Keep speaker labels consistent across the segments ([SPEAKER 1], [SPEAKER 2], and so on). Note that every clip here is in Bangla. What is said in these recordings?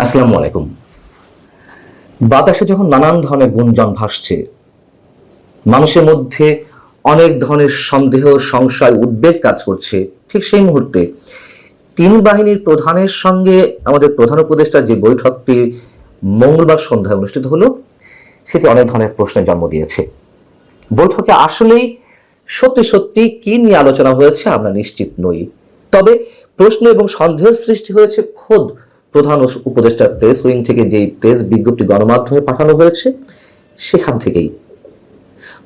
[SPEAKER 1] আসসালামু আলাইকুম। বাতাসে যখন নানান ধরনের গুঞ্জন ভাসছে, মানুষের মধ্যে অনেক ধরনের সন্দেহ, সংশয়, উদ্বেগ কাজ করছে, ঠিক সেই মুহূর্তে তিন বাহিনীর প্রধানের সঙ্গে আমাদের প্রধান উপদেষ্টার যে বৈঠকটি মঙ্গলবার সন্ধ্যায় অনুষ্ঠিত হলো, সেটি অনেক ধরনের প্রশ্নের জন্ম দিয়েছে। বৈঠকে আসলেই সত্যি সত্যি কি নিয়ে আলোচনা হয়েছে আমরা নিশ্চিত নই, তবে প্রশ্ন এবং সন্দেহের সৃষ্টি হয়েছে খোদ প্রধান উপদেষ্টার প্রেস উইং থেকে যেই প্রেস বিজ্ঞপ্তি গণমাধ্যমে পাঠানো হয়েছে সেখান থেকেই।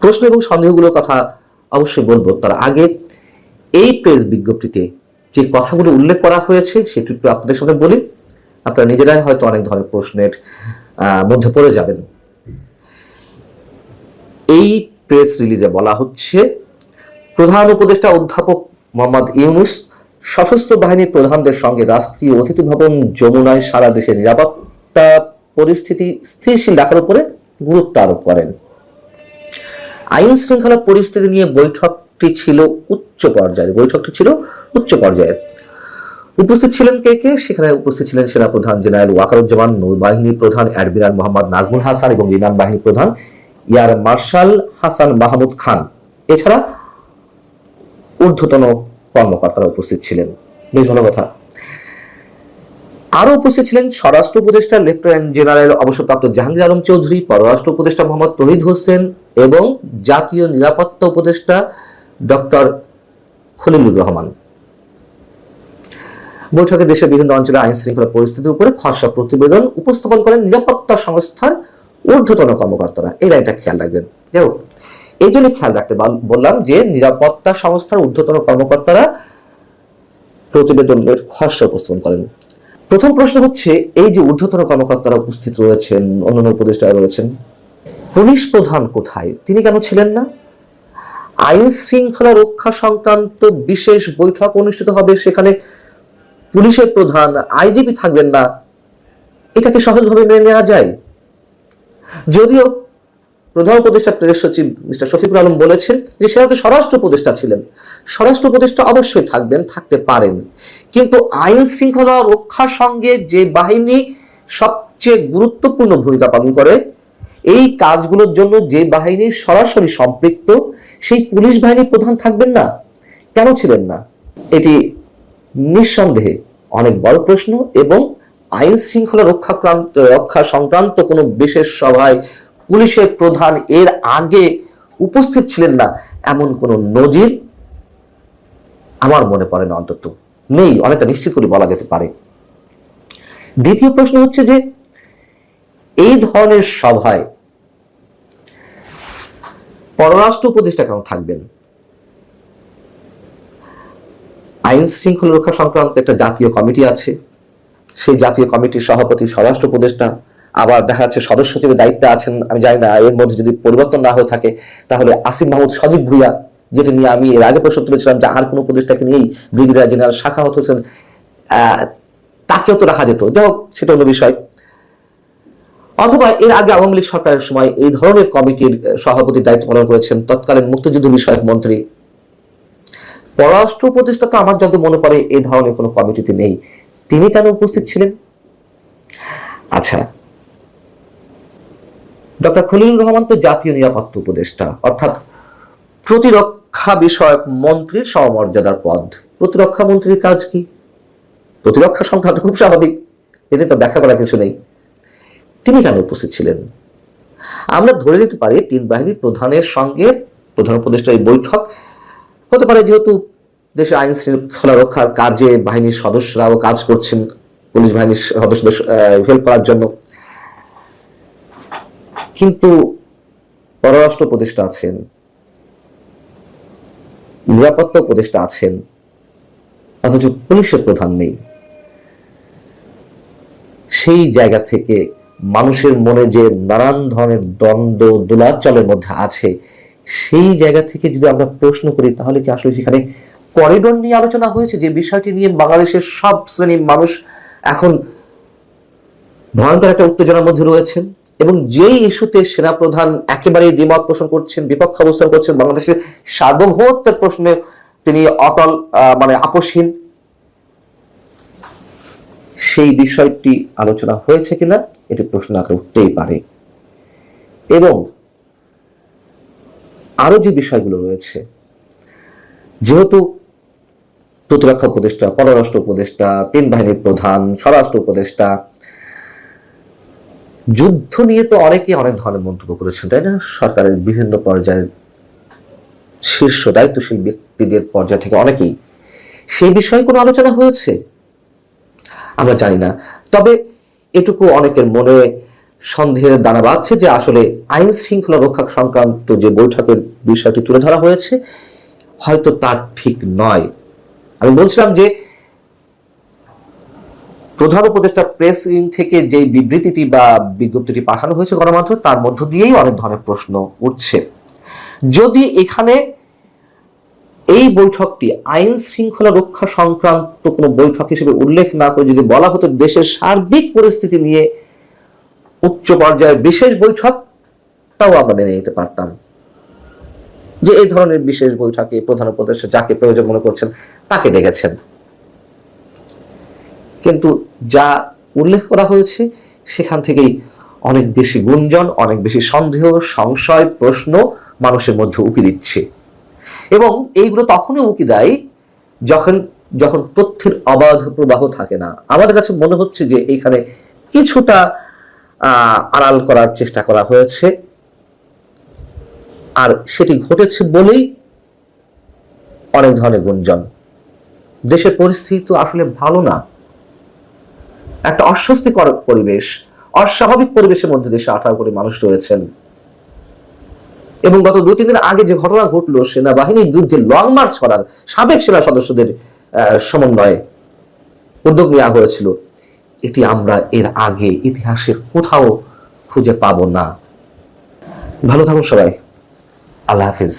[SPEAKER 1] প্রশ্ন এবং সন্দেহগুলোর কথা অবশ্যই বলবো, তার আগে এই প্রেস বিজ্ঞপ্তিতে যে কথাগুলো উল্লেখ করা হয়েছে সেটি একটু আপনাদের সামনে বলি। আপনারা নিজেরাই হয়তো অনেক ধরনের প্রশ্নের মধ্যে পড়ে যাবেন। এই প্রেস রিলিজে বলা হচ্ছে, প্রধান উপদেষ্টা অধ্যাপক মোহাম্মদ ইউনূস সশস্ত্র বাহিনীর প্রধানদের সঙ্গে রাষ্ট্রীয় অতিথি ভবন যমুনায় সারা দেশের নিরাপত্তা পরিস্থিতি স্থিতিশীল রাখার উপরে গুরুত্ব আরোপ করেন। আইন শৃঙ্খলা পরিস্থিতি নিয়ে বৈঠকটি ছিল উচ্চ পর্যায়ের। উপস্থিত ছিলেন কে? সেখানে উপস্থিত ছিলেন সেনাপ্রধান জেনারেল ওয়াকারুজ্জামান, নৌবাহিনী প্রধান অ্যাডমিরাল মোহাম্মদ নাজমুল হাসান এবং বিমান বাহিনী প্রধান এয়ার মার্শাল হাসান মাহমুদ খান। এছাড়া ঊর্ধ্বতন কর্মকর্তারা উপস্থিত ছিলেন। বেশ ভালো কথা। আরো উপস্থিত ছিলেন স্বরাষ্ট্র উপদেষ্টা লেফটেন্যান্ট জেনারেল অবসরপ্রাপ্ত জাহাঙ্গীর আলম চৌধুরী, পররাষ্ট্র উপদেষ্টা মোহাম্মদ তৌহিদ হোসেন এবং জাতীয় নিরাপত্তা উপদেষ্টা ডক্টর খলিলুর রহমান। বৈঠকে দেশের বিভিন্ন অঞ্চলে আইন শৃঙ্খলা পরিস্থিতির উপরে খসড়া প্রতিবেদন উপস্থাপন করেন নিরাপত্তা সংস্থার ঊর্ধ্বতন কর্মকর্তারা। এই লাইনটা খেয়াল রাখবেন। যাই হোক, এই জন্য খেয়াল রাখতে বললাম যে নিরাপত্তা সংস্থার ঊর্ধ্বতন কর্মকর্তারা প্রতিবেদনের খসড়া উপস্থাপন করেন। প্রথম প্রশ্ন হচ্ছে, এই যে ঊর্ধ্বতন কর্মকর্তারা উপস্থিত রয়েছেন, অন্যান্য উপদেষ্টারা রয়েছেন, পুলিশ প্রধান কোথায়? তিনি কেন ছিলেন না? আইন শৃঙ্খলা রক্ষা সংক্রান্ত বিশেষ বৈঠক অনুষ্ঠিত হবে, সেখানে পুলিশের প্রধান আইজিপি থাকবেন না, এটাকে সহজভাবে মেনে নেওয়া যায়? যদিও প্রধান উপদেষ্টা প্রেস সচিব মিস্টার শফিকুল আলম বলেছেন যে সেটা তো স্বরাষ্ট্র উপদেষ্টা ছিলেন, স্বরাষ্ট্র উপদেষ্টা অবশ্যই থাকতে পারেন, কিন্তু আইন শৃঙ্খলা রক্ষার সঙ্গে যে বাহিনী সবচেয়ে গুরুত্বপূর্ণ ভূমিকা পালন করে, এই কাজগুলোর জন্য যে বাহিনী সরাসরি সম্পৃক্ত, সেই পুলিশ বাহিনীর প্রধান থাকবেন না? কেন ছিলেন না? এটি নিঃসন্দেহে অনেক বড় প্রশ্ন, এবং আইন শৃঙ্খলা রক্ষা সংক্রান্ত কোনো বিশেষ সভায় পুলিশের প্রধান এর আগে উপস্থিত ছিলেন না এমন কোন নজির আমার মনে পড়ে না, অন্তত নেই, অনেকটা নিশ্চিত করে বলা যেতে পারে। দ্বিতীয় প্রশ্ন হচ্ছে যে এই ধরনের সভায় পররাষ্ট্র উপদেষ্টা কেন থাকবেন? আইন শৃঙ্খলা রক্ষা সংক্রান্ত একটা জাতীয় কমিটি আছে, সেই জাতীয় কমিটির সভাপতি স্বরাষ্ট্র উপদেষ্টা, আবার দেখা যাচ্ছে সদস্য সচিবের দায়িত্বে আছেন, আমি জানি না এর মধ্যে যদি পরিবর্তন না হয়ে থাকে তাহলে আসিফ মাহমুদ সজীব ভুইয়া, যেটা নিয়ে আমি এর আগে প্রশ্ন তুলেছিলাম যে আর কোন উপদেষ্টাকে নিয়েই ব্রিগেডিয়ার জেনারেল সাখাওয়াত হোসেন, তাকেও তো রাখা যেত। যাই হোক, সেটা অন্য বিষয়। অথবা এর আগে আওয়ামী লীগ সরকারের সময় এই ধরনের কমিটির সভাপতির দায়িত্ব পালন করেছেন তৎকালীন মুক্তিযুদ্ধ বিষয়ক মন্ত্রী। পররাষ্ট্র উপদেষ্টা তো আমার যত মনে পড়ে এই ধরনের কোনো কমিটিতে নেই, তিনি কেন উপস্থিত ছিলেন? আচ্ছা, ডক্টর খলিলুর রহমান তো জাতীয় নিরাপত্তা উপদেষ্টা, অর্থাৎ প্রতিরক্ষা বিষয়ক মন্ত্রীর সমমর্যাদার পদ। প্রতিরক্ষা মন্ত্রীর কাজ কি? প্রতিরক্ষা সংক্রান্ত, খুব স্বাভাবিক, এতে তো ব্যাখ্যা করার কিছু নেই। তিনি কেন উপস্থিত ছিলেন? আমরা ধরে নিতে পারি তিন বাহিনীর প্রধানের সঙ্গে প্রধান উপদেষ্টার এই বৈঠক হতে পারে যেহেতু দেশের আইন শৃঙ্খলা রক্ষার কাজে বাহিনীর সদস্যরাও কাজ করছেন, পুলিশ বাহিনীর সদস্যদের হেল্প করার জন্য, কিন্তু পররাষ্ট্র উপদেষ্টা আছেন, নিরাপত্তা উপদেষ্টা আছেন, অথচ পুলিশের প্রধান নেই। সেই জায়গা থেকে মানুষের মনে যে নানান ধরনের দ্বন্দ্ব দোলাচলের মধ্যে আছে, সেই জায়গা থেকে যদি আমরা প্রশ্ন করি তাহলে কি আসলে সেখানে করিডোর নিয়ে আলোচনা হয়েছে, যে বিষয়টি নিয়ে বাংলাদেশের সব শ্রেণীর মানুষ এখন ভয়ঙ্কর একটা উত্তেজনার মধ্যে রয়েছেন, এবং যেই ইস্যুতে সেনাপ্রধান একেবারে দ্বিমত পোষণ করছেন, বিপক্ষ অবস্থান করছেন, বাংলাদেশের সার্বভৌমত্বের প্রশ্নে তিনি অটল, আপোষহীন, সেই বিষয়টি আলোচনা হয়েছে কিনা এটি প্রশ্ন আকারে উঠতেই পারে। এবং আরো যে বিষয়গুলো রয়েছে, যেহেতু প্রতিরক্ষা উপদেষ্টা, পররাষ্ট্র উপদেষ্টা, তিন বাহিনীর প্রধান, স্বরাষ্ট্র উপদেষ্টা, যুদ্ধ নিয়ে তো অনেকে অনেক ধরনের মন্তব্য করেছেন, তাই না? সরকারের বিভিন্ন পর্যায়ের শীর্ষ দায়িত্বশীল ব্যক্তিদের পর্যায় থেকে অনেকেই, সেই বিষয়ে কোনো আলোচনা হয়েছে আমরা জানি না। তবে এটুকু অনেকের মনে সন্দেহের দানা বাঁধছে যে আসলে আইন শৃঙ্খলা রক্ষা সংক্রান্ত যে বৈঠকের বিষয়টি তুলে ধরা হয়েছে হয়তো তা ঠিক নয়। আমি বলছিলাম যে প্রধান উপদেষ্টা প্রেস উইং থেকে যে বিবৃতিটি বা বিজ্ঞপ্তিটি পাঠানো হয়েছে গণমাধ্যমে, তার মধ্য দিয়েই অনেক ধরনের প্রশ্ন উঠছে। যদি এখানে এই বৈঠকটি আইন শৃঙ্খলা রক্ষা সংক্রান্ত কোনো বৈঠক হিসেবে উল্লেখ না করে যদি বলা হতো দেশের সার্বিক পরিস্থিতি নিয়ে উচ্চ পর্যায়ের বিশেষ বৈঠক, তাও আমরা মেনে নিতে পারতাম যে এই ধরনের বিশেষ বৈঠকে প্রধান উপদেষ্টা যাকে প্রয়োজন মনে করছেন তাকে ডেকেছেন। কিন্তু যা উল্লেখ করা হয়েছে সেখান থেকেই অনেক বেশি গুঞ্জন, অনেক বেশি সন্দেহ, সংশয়, প্রশ্ন মানুষের মধ্যে উকি দিচ্ছে। এবং এইগুলো তখনই উকি দেয় যখন যখন তথ্যের অবাধ প্রবাহ থাকে না। আমাদের কাছে মনে হচ্ছে যে এখানে কিছুটা আড়াল করার চেষ্টা করা হয়েছে, আর সেটি ঘটেছে বলেই অনেক ধরনের গুঞ্জন। দেশের পরিস্থিতি তো আসলে ভালো না, একটা অস্বস্তিকর পরিবেশ, অস্বাভাবিক পরিবেশের মধ্যে দেশে 18 কোটি মানুষ রয়েছেন। এবং গত 2-3 দিন আগে যে ঘটনা ঘটলো, সেনাবাহিনীর বিরুদ্ধে লং মার্চ করার সাবেক সেনা সদস্যদের সমন্বয়ে উদ্যোগ নেওয়া হয়েছিল, এটি আমরা এর আগে ইতিহাসের কোথাও খুঁজে পাবো না। ভালো থাকুন সবাই, আল্লাহ হাফিজ।